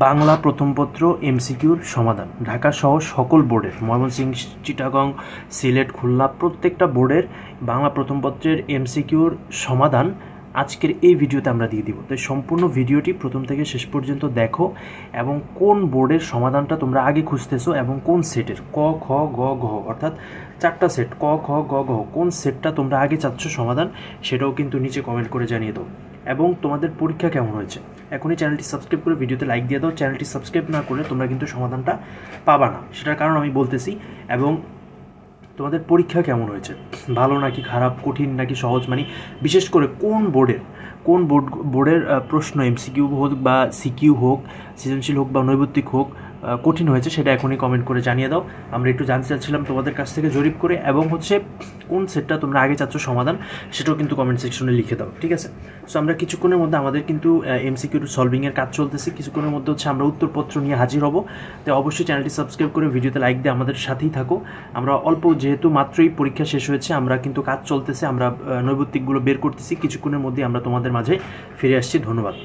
বাংলা প্রথম পত্র এমসিকিউর সমাধান ঢাকা সহ সকল বোর্ডের ময়মনসিংহ, চিটাগং, সিলেট, খুলনা প্রত্যেকটা বোর্ডের বাংলা প্রথম পত্রের এমসিকিউর সমাধান আজকের এই ভিডিওতে আমরা দিয়ে দিব। তো সম্পূর্ণ ভিডিওটি প্রথম থেকে শেষ পর্যন্ত দেখো এবং কোন বোর্ডের সমাধানটা তোমরা আগে খুঁজতেছো এবং কোন সেটের ক খ গ ঘ অর্থাৎ চারটা সেট ক খ গ ঘ কোন সেটটা তোমরা আগে চাচ্ছ সমাধান সেটাও কিন্তু নিচে কমেন্ট করে জানিয়ে দাও। এবং তোমাদের পরীক্ষা কেমন হয়েছে এখনই চ্যানেলটি সাবস্ক্রাইব করে ভিডিওতে লাইক দিয়ে দাও। চ্যানেলটি সাবস্ক্রাইব না করলে তোমরা কিন্তু সমাধানটা পাবা না, সেটার কারণ আমি বলতেছি। এবং তোমাদের পরীক্ষা কেমন হয়েছে, ভালো নাকি খারাপ, কঠিন নাকি সহজ, মানে বিশেষ করে কোন বোর্ডের প্রশ্ন এমসিকিউ হোক বা সিকিউ হোক, সৃজনশীল হোক বা নৈর্ব্যক্তিক হোক কঠিন হয়েছে সেটা এখনই কমেন্ট করে জানিয়ে দাও। আমরা একটু জানতে চাচ্ছিলাম তোমাদের কাছ থেকে জরিপ করে, এবং হচ্ছে কোন সেটটা তোমরা আগে চাচ্ছ সমাধান সেটাও কিন্তু কমেন্ট সেকশনে লিখে দাও, ঠিক আছে? সো আমরা কিছুক্ষণের মধ্যে আমাদের কিন্তু এমসিকিউ সলভিংয়ের কাজ চলতেছে, কিছুক্ষণের মধ্যে হচ্ছে আমরা উত্তরপত্র নিয়ে হাজির হব। তো অবশ্যই চ্যানেলটি সাবস্ক্রাইব করে ভিডিওতে লাইক দিয়ে আমাদের সাথেই থাকো। আমরা অল্প, যেহেতু মাত্রই পরীক্ষা শেষ হয়েছে, আমরা কিন্তু কাজ চলতেছে, আমরা নৈর্ব্যক্তিকগুলো বের করতেছি, কিছুক্ষণের মধ্যে আমরা তোমাদের মাঝে ফিরে আসছি। ধন্যবাদ।